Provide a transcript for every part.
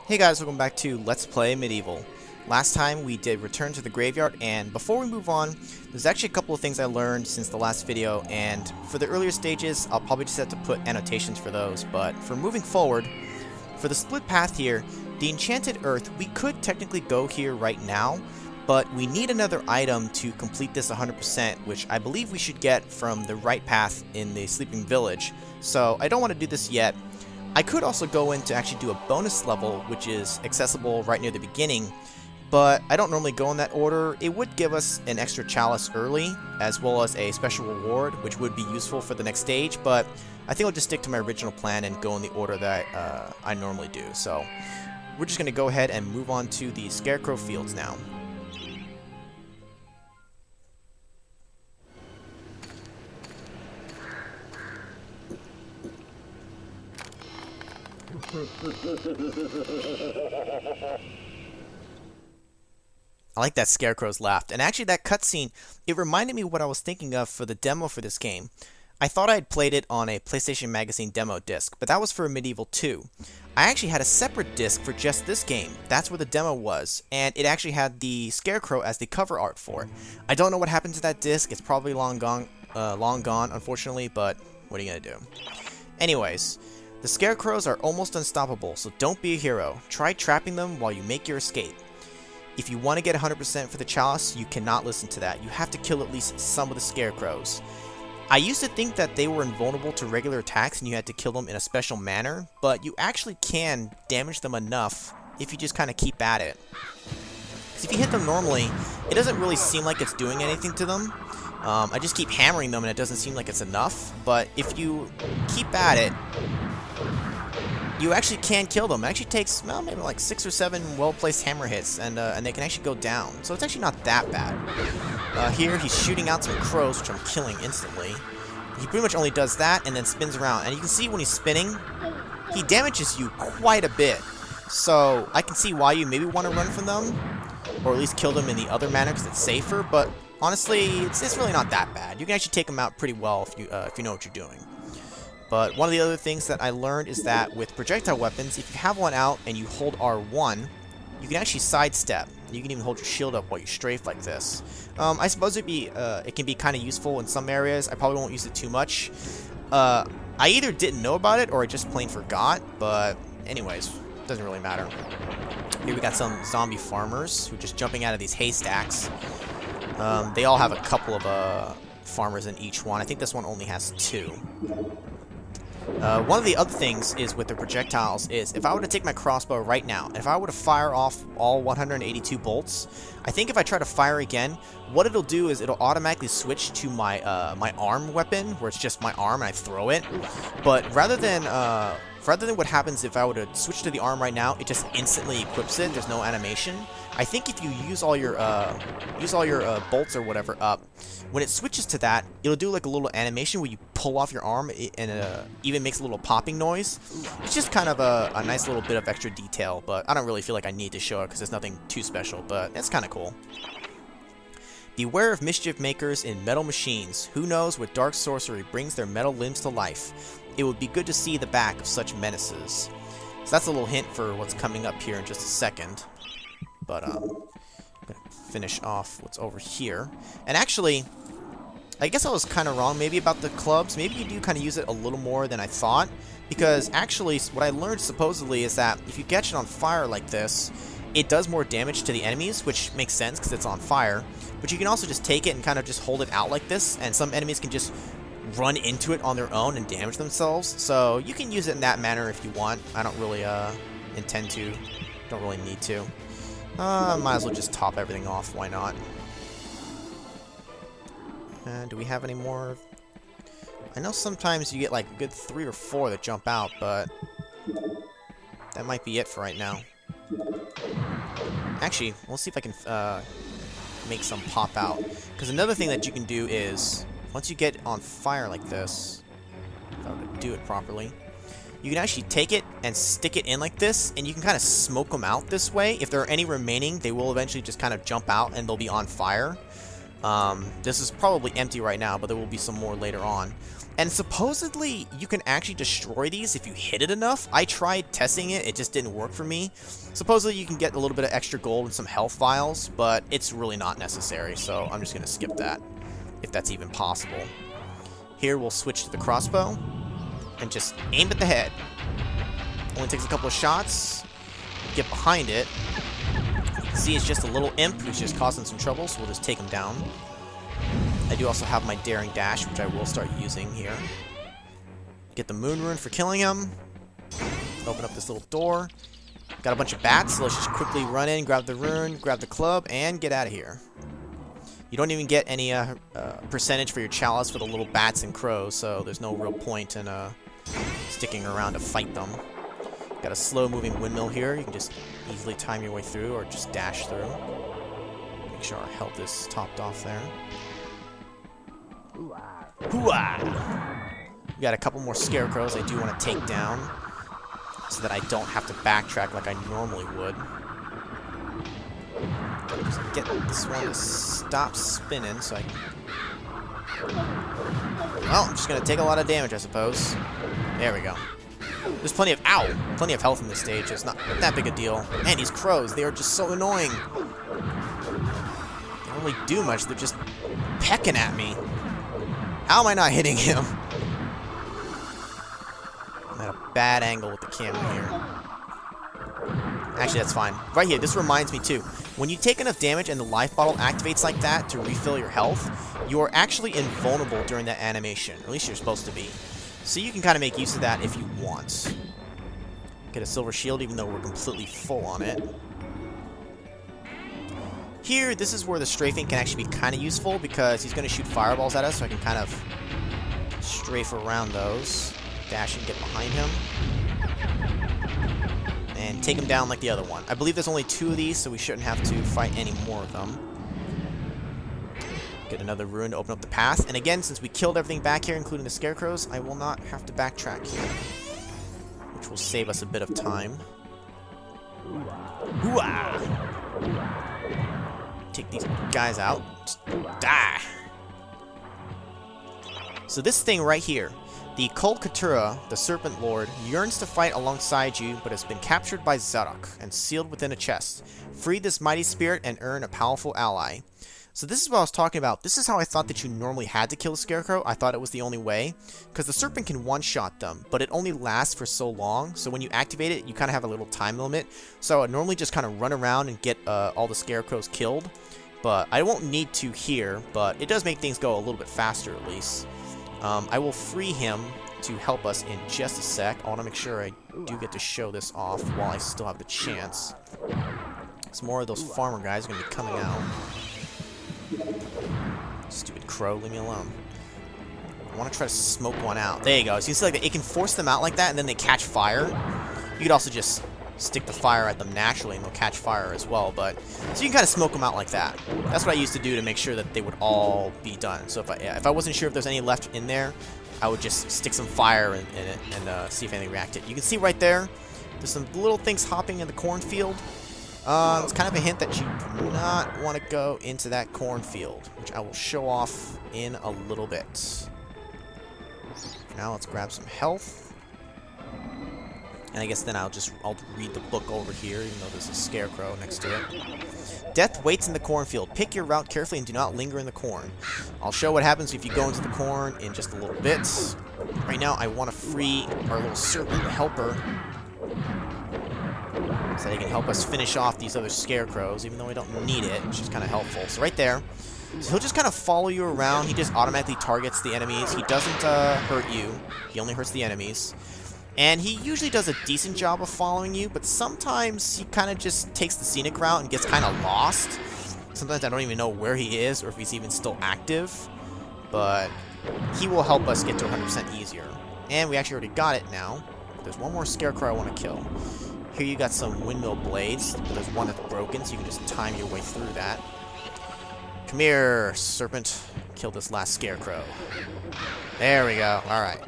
Hey guys, welcome back to Let's Play Medieval. Last time we did Return to the Graveyard, and before we move on, there's actually a couple of things I learned since the last video, and for the earlier stages, I'll probably just have to put annotations for those, but for moving forward, for the split path here, the Enchanted Earth, we could technically go here right now, but we need another item to complete this 100%, which I believe we should get from the right path in the Sleeping Village, so I don't want to do this yet. I could also go in to actually do a bonus level, which is accessible right near the beginning, but I don't normally go in that order. It would give us an extra chalice early, as well as a special reward, which would be useful for the next stage, but I think I'll just stick to my original plan and go in the order that I normally do. So we're just going to go ahead and move on to the Scarecrow Fields now. I like that Scarecrow's laughed, and actually that cutscene, it reminded me what I was thinking of for the demo for this game. I thought I had played it on a PlayStation Magazine demo disc, but that was for Medieval 2. I actually had a separate disc for just this game. That's where the demo was, and it actually had the Scarecrow as the cover art for it. I don't know what happened to that disc. It's probably long gone, unfortunately, but what are you gonna do? Anyways, the Scarecrows are almost unstoppable, so don't be a hero. Try trapping them while you make your escape. If you want to get 100% for the chalice, you cannot listen to that. You have to kill at least some of the Scarecrows. I used to think that they were invulnerable to regular attacks and you had to kill them in a special manner, but you actually can damage them enough if you just kind of keep at it. Because if you hit them normally, it doesn't really seem like it's doing anything to them. I just keep hammering them and it doesn't seem like it's enough, but if you keep at it, you actually can kill them. It actually takes, well, maybe like 6 or 7 well-placed hammer hits, and they can actually go down. So it's actually not that bad. Here, he's shooting out some crows, which I'm killing instantly. He pretty much only does that, and then spins around. And you can see when he's spinning, he damages you quite a bit. So I can see why you maybe want to run from them, or at least kill them in the other manner, because it's safer. But honestly, it's really not that bad. You can actually take them out pretty well if you know what you're doing. But one of the other things that I learned is that with projectile weapons, if you have one out and you hold R1, you can actually sidestep. You can even hold your shield up while you strafe like this. I suppose it can be kind of useful in some areas. I probably won't use it too much. I either didn't know about it or I just plain forgot, but anyways, doesn't really matter. Here we got some zombie farmers who are just jumping out of these haystacks. They all have a couple of farmers in each one. I think this one only has 2. One of the other things is with the projectiles is if I were to take my crossbow right now, and if I were to fire off all 182 bolts, I think if I try to fire again, what it'll do is it'll automatically switch to my my arm weapon, where it's just my arm and I throw it. But rather than what happens if I were to switch to the arm right now, it just instantly equips it. There's no animation. I think if you use all your bolts or whatever up, when it switches to that, it'll do like a little animation where you pull off your arm and even makes a little popping noise. It's just kind of a nice little bit of extra detail, but I don't really feel like I need to show it because there's nothing too special, but it's kind of cool. Beware of mischief makers in metal machines. Who knows what dark sorcery brings their metal limbs to life? It would be good to see the back of such menaces. So that's a little hint for what's coming up here in just a second. But I'm going to finish off what's over here. And actually, I guess I was kind of wrong maybe about the clubs. Maybe you do kind of use it a little more than I thought. Because actually, what I learned supposedly is that if you catch it on fire like this, it does more damage to the enemies, which makes sense because it's on fire. But you can also just take it and kind of just hold it out like this, and some enemies can just run into it on their own and damage themselves. So you can use it in that manner if you want. I don't really intend to. Don't really need to. Might as well just top everything off. Why not? Do we have any more? I know sometimes you get like a good 3 or 4 that jump out, but that might be it for right now. Actually, we'll see if I can make some pop out. Because another thing that you can do is, once you get on fire like this, if I were to do it properly, you can actually take it and stick it in like this, and you can kind of smoke them out this way. If there are any remaining, they will eventually just kind of jump out and they'll be on fire. This is probably empty right now, but there will be some more later on. And supposedly, you can actually destroy these if you hit it enough. I tried testing it, it just didn't work for me. Supposedly, you can get a little bit of extra gold and some health vials, but it's really not necessary, so I'm just going to skip that, if that's even possible. Here, we'll switch to the crossbow, and just aim at the head. Only takes a couple of shots. Get behind it. You can see it's just a little imp who's just causing some trouble, so we'll just take him down. I do also have my daring dash, which I will start using here. Get the moon rune for killing him. Open up this little door. Got a bunch of bats, so let's just quickly run in, grab the rune, grab the club, and get out of here. You don't even get any percentage for your chalice for the little bats and crows, so there's no real point in sticking around to fight them. Got a slow-moving windmill here. You can just easily time your way through or just dash through. Make sure our health is topped off there. Hooah! We got a couple more scarecrows I do want to take down so that I don't have to backtrack like I normally would. Just get this one to stop spinning so I can... Well, I'm just going to take a lot of damage, I suppose. There we go. There's plenty of... Ow! Plenty of health in this stage. It's not that big a deal. Man, these crows, they are just so annoying. They don't really do much. They're just pecking at me. How am I not hitting him? I'm at a bad angle with the camera here. Actually, that's fine. Right here, this reminds me too. When you take enough damage and the life bottle activates like that to refill your health, you are actually invulnerable during that animation. Or at least you're supposed to be. So you can kind of make use of that if you want. Get a silver shield even though we're completely full on it. Here, this is where the strafing can actually be kind of useful because he's going to shoot fireballs at us, so I can kind of strafe around those. Dash and get behind him. And take him down like the other one. I believe there's only 2 of these, so we shouldn't have to fight any more of them. Get another rune to open up the path. And again, since we killed everything back here, including the scarecrows, I will not have to backtrack here. Which will save us a bit of time. Hooah! Take these guys out. Just die! So this thing right here, the Kul Katura, the Serpent Lord, yearns to fight alongside you, but has been captured by Zarok and sealed within a chest. Free this mighty spirit and earn a powerful ally. So this is what I was talking about. This is how I thought that you normally had to kill a Scarecrow. I thought it was the only way, because the Serpent can one-shot them, but it only lasts for so long, so when you activate it, you kind of have a little time limit. So I would normally just kind of run around and get all the Scarecrows killed, but I won't need to here, but it does make things go a little bit faster at least. I will free him to help us in just a sec. I want to make sure I do get to show this off while I still have the chance. Some more of those farmer guys are going to be coming out. Stupid crow, leave me alone. I want to try to smoke one out. There you go. So you see, like, it can force them out like that, and then they catch fire. You could also just stick the fire at them naturally, and they'll catch fire as well. But so you can kind of smoke them out like that. That's what I used to do to make sure that they would all be done. So if I wasn't sure if there's any left in there, I would just stick some fire in it and see if anything reacted. You can see right there, there's some little things hopping in the cornfield. It's kind of a hint that you do not want to go into that cornfield, which I will show off in a little bit. For now, let's grab some health. And I guess then I'll read the book over here, even though there's a scarecrow next to it. Death waits in the cornfield. Pick your route carefully and do not linger in the corn. I'll show what happens if you go into the corn in just a little bit. Right now, I want to free our little serpent helper, so they can help us finish off these other scarecrows, even though we don't need it, which is kind of helpful. So right there. So he'll just kind of follow you around. He just automatically targets the enemies. He doesn't hurt you. He only hurts the enemies. And he usually does a decent job of following you, but sometimes he kind of just takes the scenic route and gets kind of lost. Sometimes I don't even know where he is or if he's even still active. But he will help us get to 100% easier. And we actually already got it now. There's one more scarecrow I want to kill. Here you got some windmill blades, but there's one that's broken, so you can just time your way through that. Come here, serpent. Kill this last scarecrow. There we go. Alright.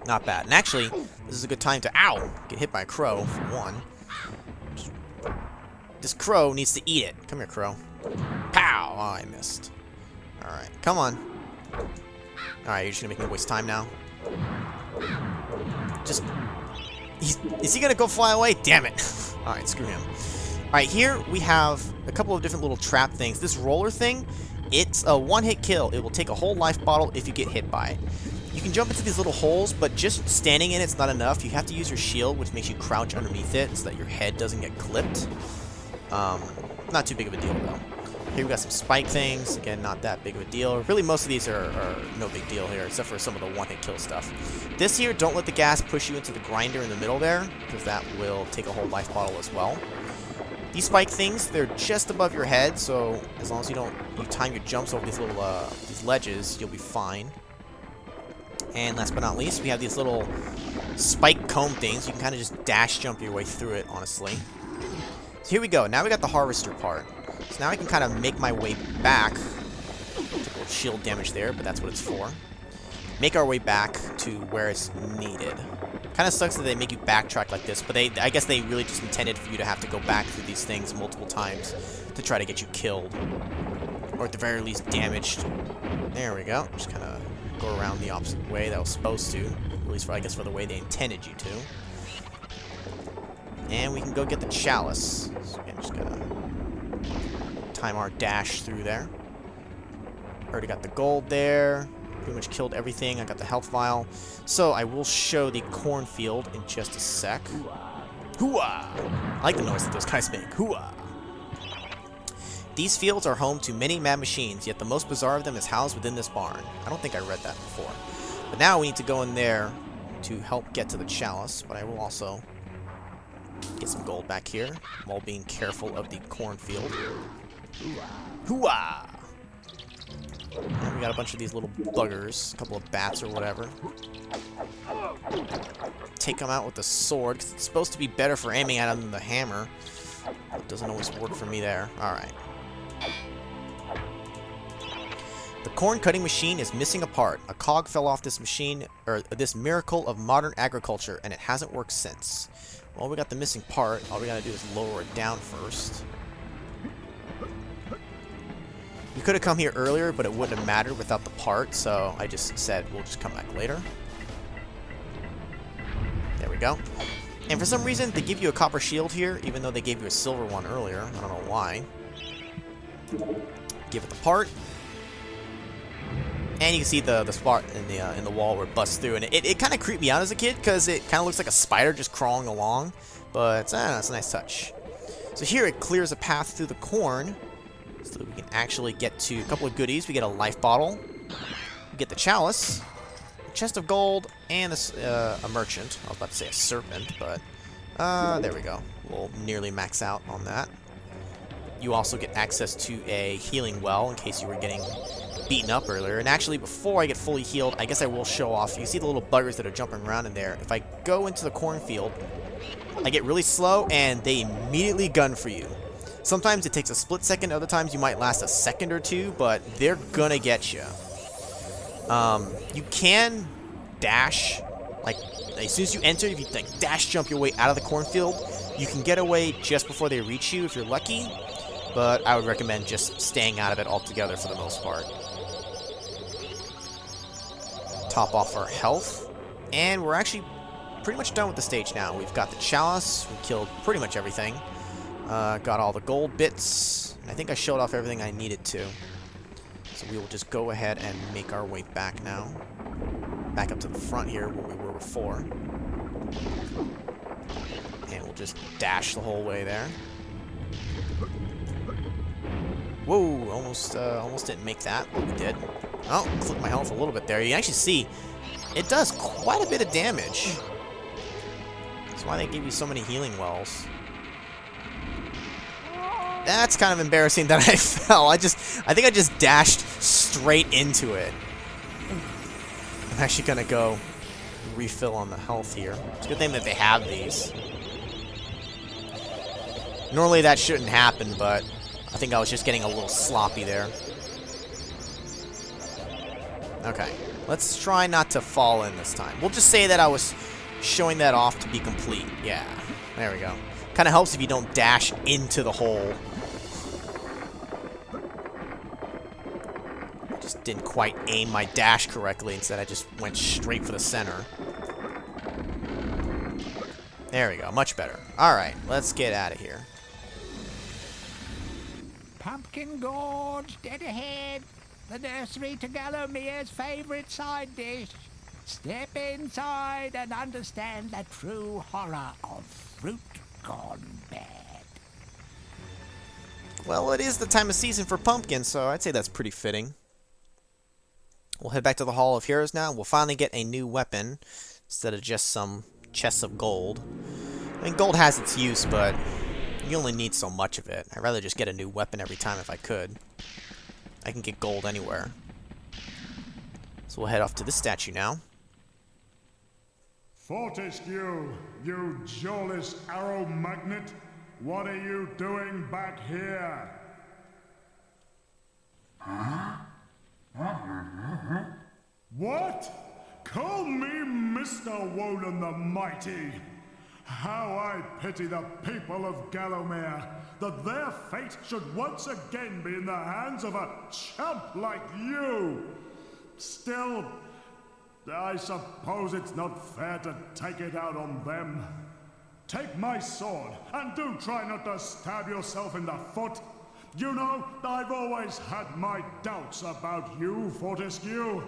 Not bad. And actually, this is a good time to, ow, get hit by a crow, for one. This crow needs to eat it. Come here, crow. Pow! Oh, I missed. Alright, come on. Alright, you're just gonna make me waste time now. Just... Is he gonna go fly away? Damn it. Alright, screw him. Alright, here we have a couple of different little trap things. This roller thing, it's a one-hit kill. It will take a whole life bottle if you get hit by it. You can jump into these little holes, but just standing in it's not enough. You have to use your shield, which makes you crouch underneath it so that your head doesn't get clipped. Not too big of a deal, though. Here we got some spike things. Again, not that big of a deal. Really, most of these are no big deal here, except for some of the one-hit kill stuff. This here, don't let the gas push you into the grinder in the middle there, because that will take a whole life bottle as well. These spike things, they're just above your head, so as long as you time your jumps over these little these ledges, you'll be fine. And last but not least, we have these little spike comb things. You can kind of just dash jump your way through it, honestly. So here we go. Now we got the harvester part. So now I can kind of make my way back. Took a little shield damage there, but that's what it's for. Make our way back to where it's needed. Kind of sucks that they make you backtrack like this, but I guess they really just intended for you to have to go back through these things multiple times to try to get you killed. Or at the very least damaged. There we go. Just kind of go around the opposite way that was supposed to. At least, I guess, for the way they intended you to. And we can go get the chalice. So again, just gotta time our dash through there. Already got the gold there. Pretty much killed everything. I got the health vial. So I will show the cornfield in just a sec. Hooah! I like the noise that those guys make. Hooah! These fields are home to many mad machines, yet the most bizarre of them is housed within this barn. I don't think I read that before. But now we need to go in there to help get to the chalice, but I will also get some gold back here, while being careful of the cornfield. Hooah! And we got a bunch of these little buggers, a couple of bats or whatever. Take them out with the sword, because it's supposed to be better for aiming at them than the hammer. It doesn't always work for me there. Alright. The corn cutting machine is missing a part. A cog fell off this machine, or this miracle of modern agriculture, and it hasn't worked since. Well, we got the missing part. All we gotta do is lower it down first. We could have come here earlier, but it wouldn't have mattered without the part, so I just said we'll just come back later. There we go. And for some reason, they give you a copper shield here, even though they gave you a silver one earlier. I don't know why. Give it the part. And you can see the spot in the wall where it busts through, and it kind of creeped me out as a kid because it kind of looks like a spider just crawling along, but it's a nice touch. So here it clears a path through the corn, so that we can actually get to a couple of goodies. We get a life bottle, we get the chalice, a chest of gold, and a merchant. I was about to say a serpent, but there we go. We'll nearly max out on that. You also get access to a healing well in case you were getting beaten up earlier. And actually, before I get fully healed, I guess I will show off. You see the little buggers that are jumping around in there. If I go into the cornfield, I get really slow, and they immediately gun for you. Sometimes it takes a split second, other times you might last a second or two, but they're gonna get you. You can dash, like, as soon as you enter, if you like dash jump your way out of the cornfield, you can get away just before they reach you if you're lucky. But I would recommend just staying out of it altogether for the most part. Top off our health. And we're actually pretty much done with the stage now. We've got the chalice. We killed pretty much everything. Got all the gold bits. And I think I showed off everything I needed to. So we will just go ahead and make our way back now. Back up to the front here where we were before. And we'll just dash the whole way there. Whoa, almost didn't make that, but we did. Oh, clipped my health a little bit there. You can actually see it does quite a bit of damage. That's why they give you so many healing wells. That's kind of embarrassing that I fell. I think I just dashed straight into it. I'm actually gonna go refill on the health here. It's a good thing that they have these. Normally that shouldn't happen, but I think I was just getting a little sloppy there. Okay, let's try not to fall in this time. We'll just say that I was showing that off to be complete. Yeah, there we go. Kind of helps if you don't dash into the hole. Just didn't quite aim my dash correctly. Instead, I just went straight for the center. There we go. Much better. Alright, let's get out of here. Pumpkin Gorge, dead ahead. The nursery to Gallomere's favourite side dish. Step inside and understand the true horror of fruit gone bad. Well, it is the time of season for pumpkins, so I'd say that's pretty fitting. We'll head back to the Hall of Heroes now. We'll finally get a new weapon instead of just some chests of gold. I mean, gold has its use, but you only need so much of it. I'd rather just get a new weapon every time if I could. I can get gold anywhere. So we'll head off to this statue now. Fortescue, you jawless arrow magnet, what are you doing back here? What? Call me Mr. Woden the Mighty. How I pity the people of Gallowmere, that their fate should once again be in the hands of a chump like you. Still, I suppose it's not fair to take it out on them. Take my sword, and do try not to stab yourself in the foot. You know, I've always had my doubts about you, Fortescue.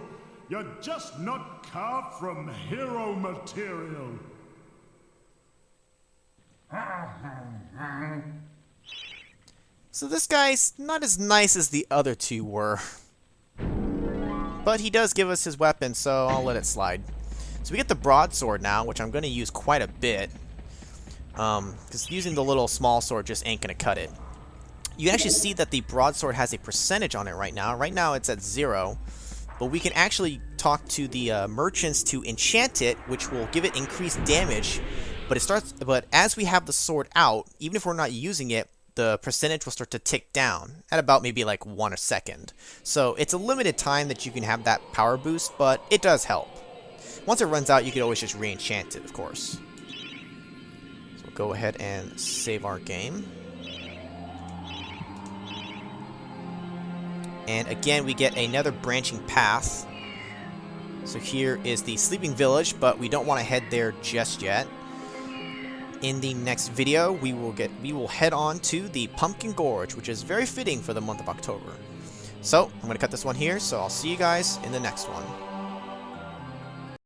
You're just not carved from hero material. So this guy's not as nice as the other two were. But he does give us his weapon, so I'll let it slide. So we get the broadsword now, which I'm going to use quite a bit. Because using the little small sword just ain't going to cut it. You can actually see that the broadsword has a percentage on it right now. Right now it's at 0. But we can actually talk to the merchants to enchant it, which will give it increased damage. But as we have the sword out, even if we're not using it, the percentage will start to tick down at about maybe like 1 second. So it's a limited time that you can have that power boost, but it does help. Once it runs out, you can always just re-enchant it, of course. So we'll go ahead and save our game. And again, we get another branching path. So here is the Sleeping Village, but we don't want to head there just yet. In the next video, we will head on to the Pumpkin Gorge, which is very fitting for the month of October. So, I'm going to cut this one here, so I'll see you guys in the next one.